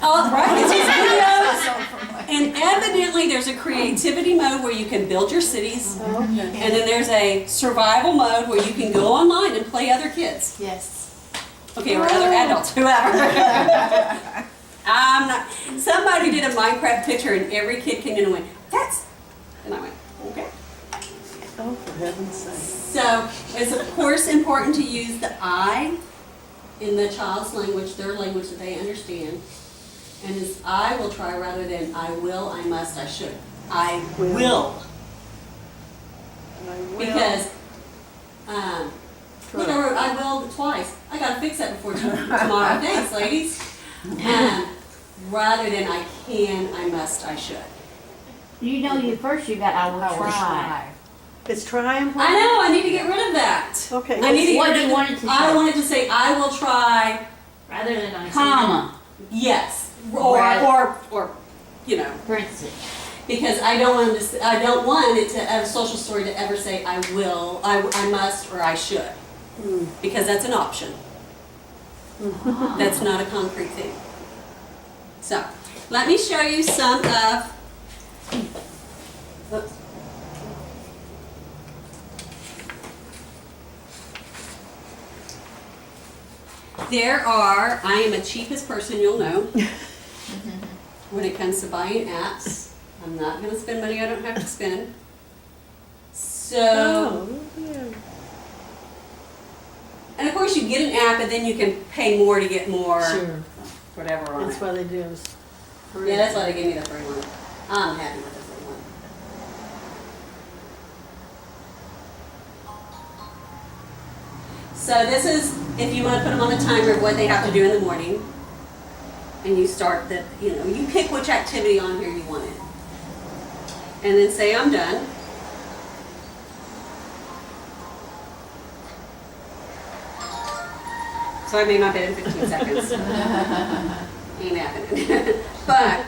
Oh, right. It's just videos. And evidently, there's a creativity mode where you can build your cities, and then there's a survival mode where you can go online and play other kids. Yes. Okay, or other adults, whoever. I'm not. Somebody did a Minecraft picture, and every kid came in and went, "That's," and I went, "Okay." Oh, for heaven's sake. So it's of course important to use the I in the child's language, their language that they understand. And it's I will try rather than I will, I must, I should. I will. I will Because, try. look, I wrote I will twice. I gotta fix that before tomorrow. Thanks, ladies. Rather than I can, I must, I should. You know, first you got, I will try. Is try important? I know, I need to get rid of that. Okay. I need to get What rid do of you want it to I say? wanted to say I will try, Rather than I comma, yes, Right. or, you know, parentheses. because I don't want to, I don't want it to, a social story to ever say I will, I must, or I should. Because that's an option. That's not a concrete thing. So, let me show you some of, oops. There are, I am a cheapest person you'll know when it comes to buying apps. I'm not going to spend money I don't have to spend. So, Oh, yeah. and of course you get an app and then you can pay more to get more, Sure. whatever on That's it. why they do is. Yeah, that's why they gave me the free one. I'm happy with the free one. So this is, if you want to put them on the timer of what they have to do in the morning. And you start the, you pick which activity on here you want it. And then say, I'm done. So I made my bed in 15 seconds. Ain't happening. But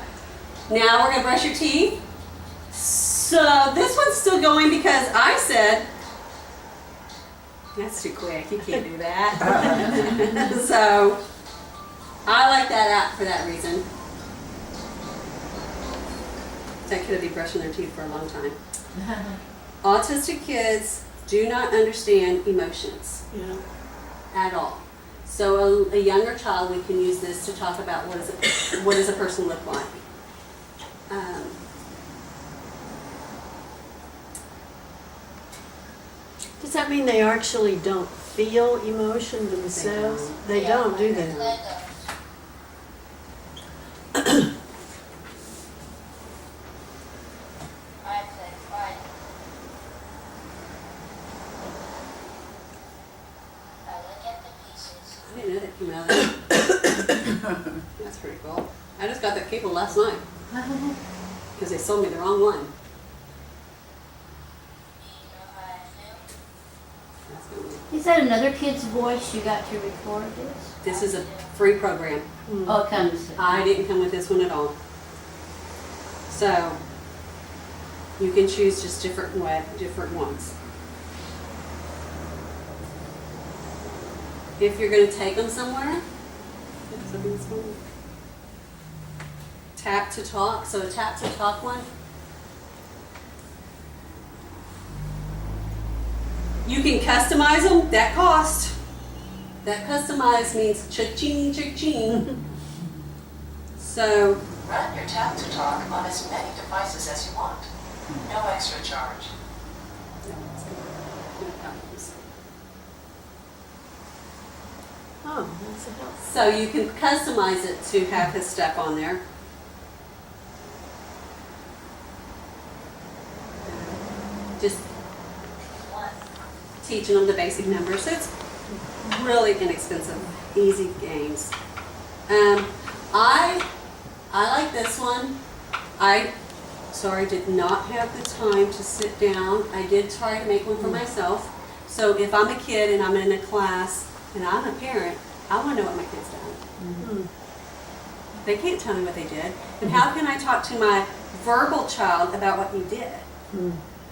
now we're gonna brush your teeth. So this one's still going because I said, that's too quick, you can't do that. So I like that app for that reason. That could be brushing their teeth for a long time. Autistic kids do not understand emotions Yeah. at all. So a younger child, we can use this to talk about what does a person look like. Does that mean they actually don't feel emotion themselves? They don't, do they? I didn't know that came out of that. That's pretty cool. I just got that cable last night because they sold me the wrong one. That's gonna be- Is that another kid's voice you got to record this? This is a free program. Oh, it comes. I didn't come with this one at all. So you can choose just different ones. If you're going to take them somewhere, tap to talk. So a tap to talk one. You can customize them. That cost. That customize means cha-ching, cha-ching. So Run your tap to talk on as many devices as you want. No extra charge. Oh, that's a help. So you can customize it to have his stuff on there. just teaching them the basic numbers. So it's really inexpensive, easy games. I like this one. I did not have the time to sit down. I did try to make one for myself. So if I'm a kid and I'm in a class and I'm a parent, I want to know what my kid's done. They can't tell me what they did. And how can I talk to my verbal child about what you did?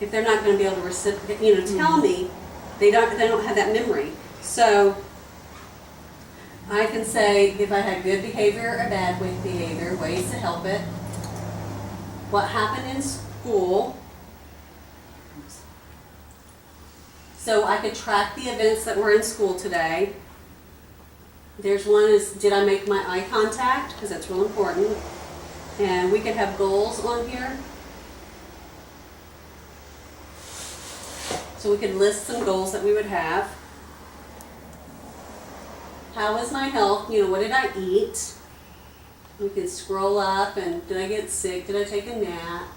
If they're not going to be able to tell me, they don't have that memory. So I can say if I had good behavior or bad behavior, ways to help it, what happened in school. So I could track the events that were in school today. There's one is, did I make my eye contact? Because that's real important. And we could have goals on here. So we could list some goals that we would have. How was my health? What did I eat? We can scroll up and did I get sick? Did I take a nap?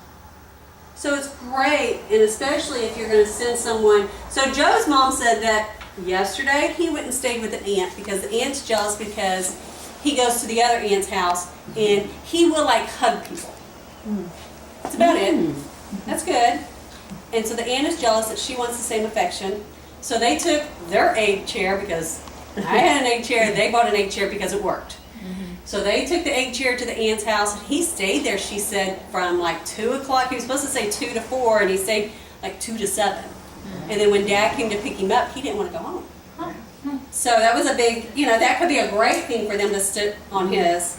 So it's great, and especially if you're going to send someone. So Joe's mom said that yesterday he went and stayed with an aunt because the aunt's jealous because he goes to the other aunt's house and he will like hug people. That's about it. That's good. And so the aunt is jealous that she wants the same affection. So they took their egg chair because I had an egg chair. They bought an egg chair because it worked. So they took the egg chair to the aunt's house, and he stayed there, she said, from like 2 o'clock. He was supposed to say 2 to 4, and he stayed like 2 to 7. And then when Dad came to pick him up, he didn't want to go home. So that was a big, that could be a great thing for them to sit on his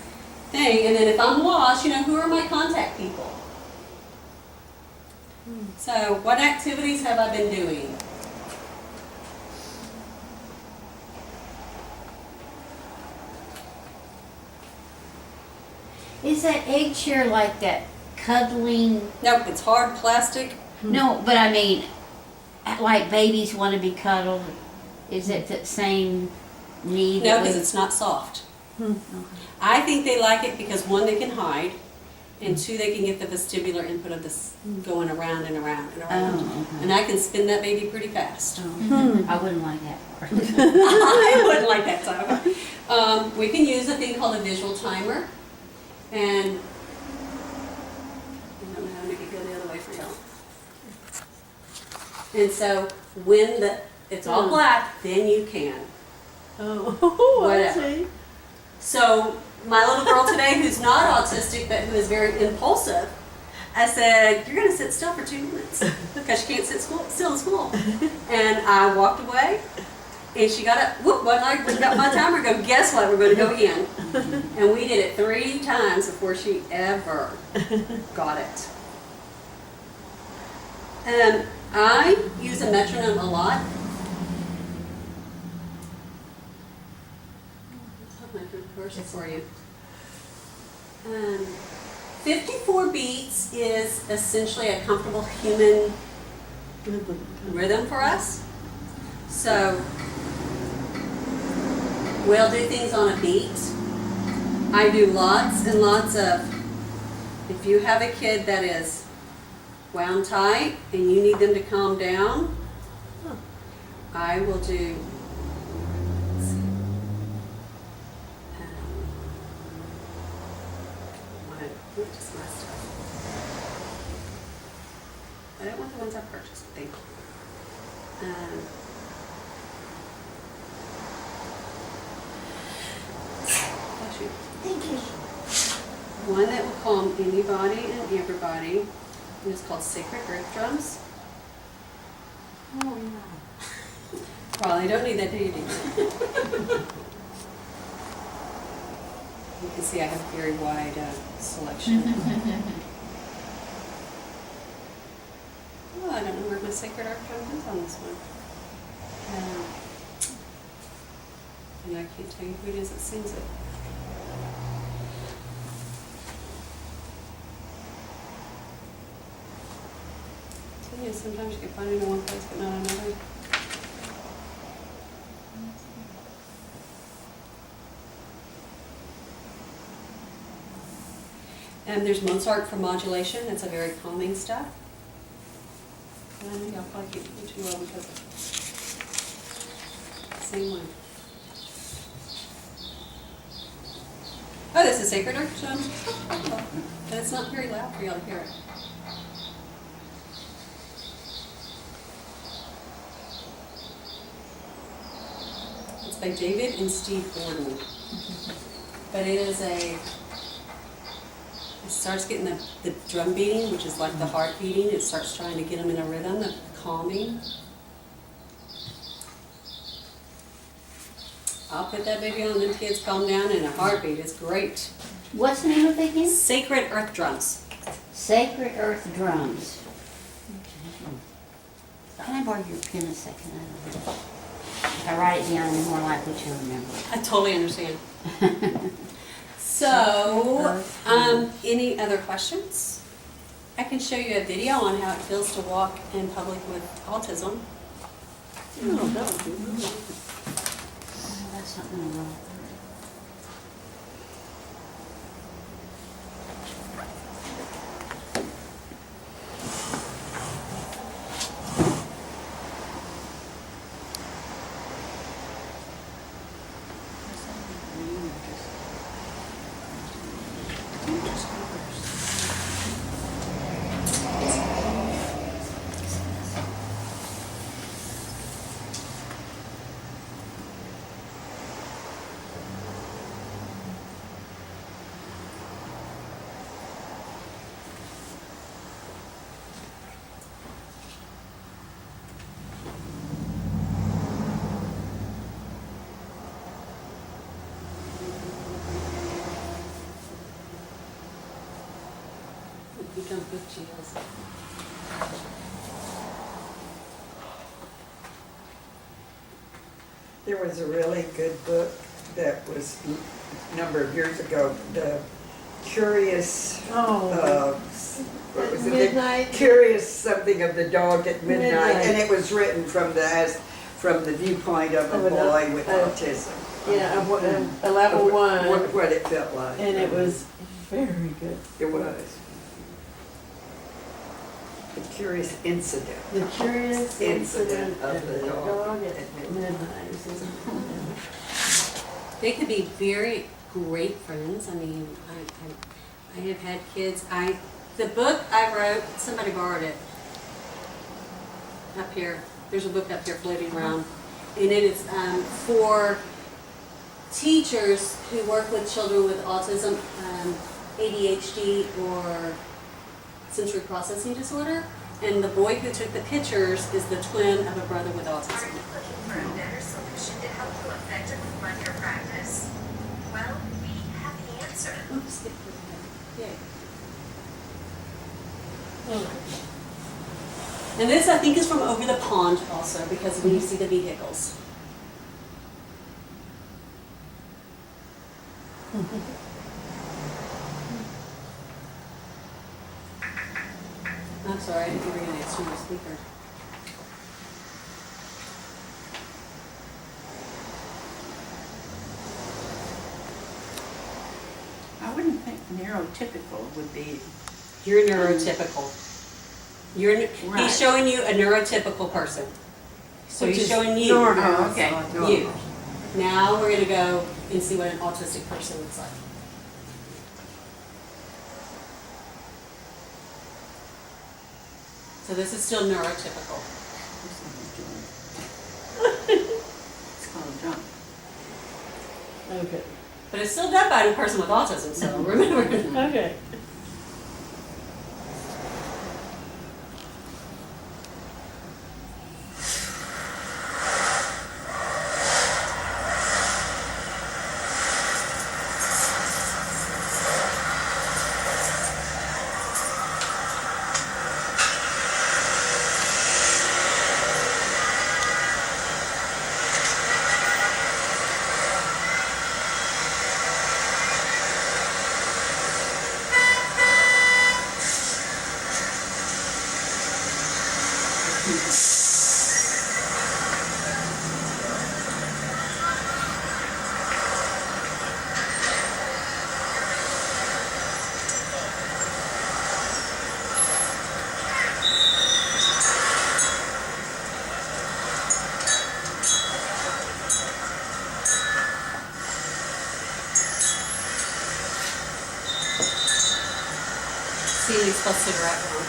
thing. And then if I'm lost, who are my contact people? So what activities have I been doing? Is that egg chair like that cuddling? Nope, it's hard plastic. No, but I mean, like babies want to be cuddled. Is it that same need? No, because it's not soft. I think they like it because 1, they can hide, and 2, they can get the vestibular input of this going around and around and around. Oh, okay. And I can spin that baby pretty fast. I wouldn't like that part. I wouldn't like that time. We can use a thing called a visual timer. And I don't know how to make it go the other way for y'all. And so when it's all black, then you can. Oh, I Whatever. see. So my little girl today, who's not autistic but who is very impulsive, I said, "You're going to sit still for 2 minutes because she can't sit still in school." And I walked away. And she got up, whoop, when I got my timer, go, guess what, we're going to go again. And we did it 3 times before she ever got it. And I use a metronome a lot. Let's have my first for you. 54 beats is essentially a comfortable human rhythm for us. So we'll do things on a beat. I do lots and lots of, if you have a kid that is wound tight and you need them to calm down, I will do, just my stuff. I don't want the ones I purchased, thank you. Thank you. One that will calm anybody and everybody is called Sacred Earth Drums. Oh no. Well, they don't need that, do you? You can see I have a very wide selection. Oh, I don't know where my Sacred Earth Drum is on this one. And I can't tell you who it is that sings it. Sometimes you can find it in one place but not another. And there's Mozart for modulation. That's a very calming stuff. And I think I'll probably get you too well because same one. Oh, this is Sacred Earth Gems. And it's not very loud for y'all to hear it. It's by David and Steve Gordon. But it is it starts getting the drum beating, which is like the heart beating. It starts trying to get them in a rhythm of calming. I'll put that baby on, them kids calm down in a heartbeat. It's great. What's the name of it again? Sacred Earth Drums. Sacred Earth Drums. Can I borrow your pen a second? If I write it down, I'm more likely to remember it. I totally understand. So, any other questions? I can show you a video on how it feels to walk in public with autism. Oh, that would be really Oh, that's not gonna work. You've done good, Giles. There was a really good book that was a number of years ago, The Curious, Oh, what was At it? midnight? The Curious Something of the Dog at Midnight. Midnight. And it was written from the viewpoint of Of a an- boy with of- autism. yeah, a level one, What it felt like. and it was very good. It was. The Curious Incident. The Curious Incident Incident of the Dog at Midnight. They could be very great friends. I mean, I have had kids. The book I wrote, somebody borrowed it. Up here, there's a book up here floating around, and it is for teachers who work with children with autism, ADHD, or sensory processing disorder. And the boy who took the pictures is the twin of a brother with Are autism. you looking for a better solution to help you effectively run your practice? Well, we have the answer. Oops, yay. And this, I think, is from over the pond also, because when you see the vehicles. I'm sorry, I didn't bring an external speaker. I wouldn't think neurotypical would be, You're neurotypical. Right. He's showing you a neurotypical person. So Which he's is showing you. normal. oh, okay. You. Now we're gonna go and see what an autistic person looks like. So this is still neurotypical. It's called a jump. Okay. But it's still done by a person with autism, so remember. Okay. smoke cigarette on.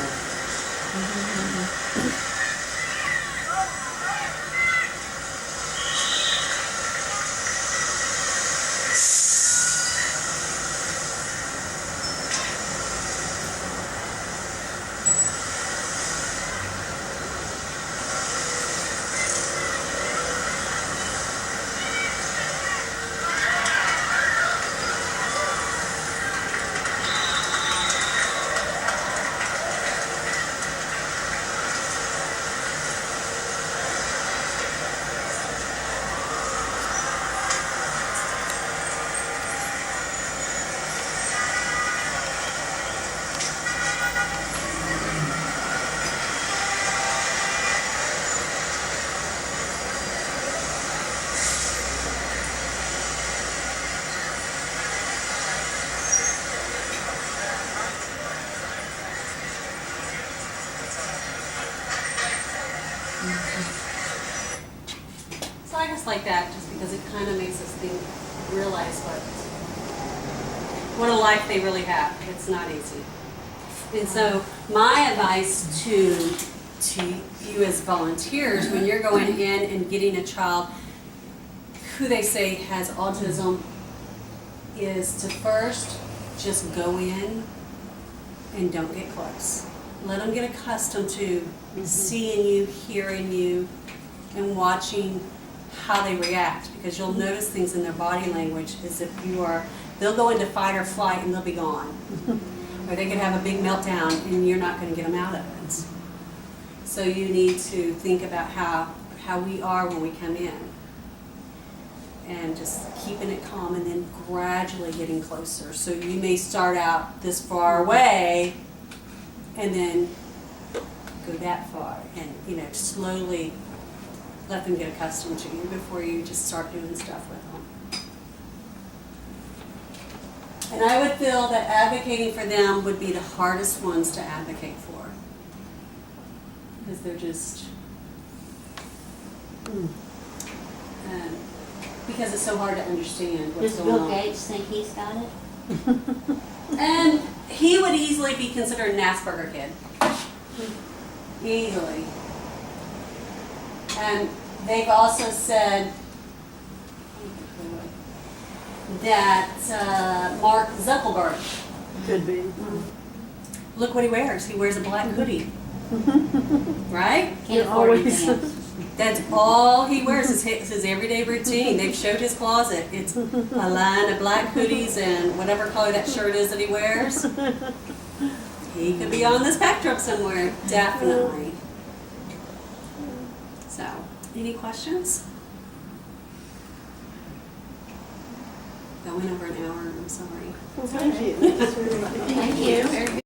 So I just like that just because it kind of makes us think, realize what a life they really have. It's not easy. And so my advice to you as volunteers, when you're going in and getting a child who they say has autism, is to first just go in and don't get close. Let them get accustomed to seeing you, hearing you, and watching how they react, because you'll notice things in their body language as if they'll go into fight or flight and they'll be gone. Or they could have a big meltdown and you're not going to get them out of it. So you need to think about how we are when we come in, and just keeping it calm and then gradually getting closer. So you may start out this far away and then go that far, and slowly let them get accustomed to you before you just start doing stuff with them. And I would feel that advocating for them would be the hardest ones to advocate for, because they're just because it's so hard to understand what's Does going Bill on. Gates think he's got it? And he would easily be considered an Asperger kid. Easily. And they've also said that Mark Zuckerberg, Could be. look what he wears. He wears a black hoodie. Right? Can't afford always- anything else. That's all he wears is his everyday routine. They've showed his closet. It's a line of black hoodies and whatever color that shirt is that he wears. He could be on the spectrum somewhere, definitely. So, any questions? Going over an hour, I'm sorry. Well, thank you. Thank you.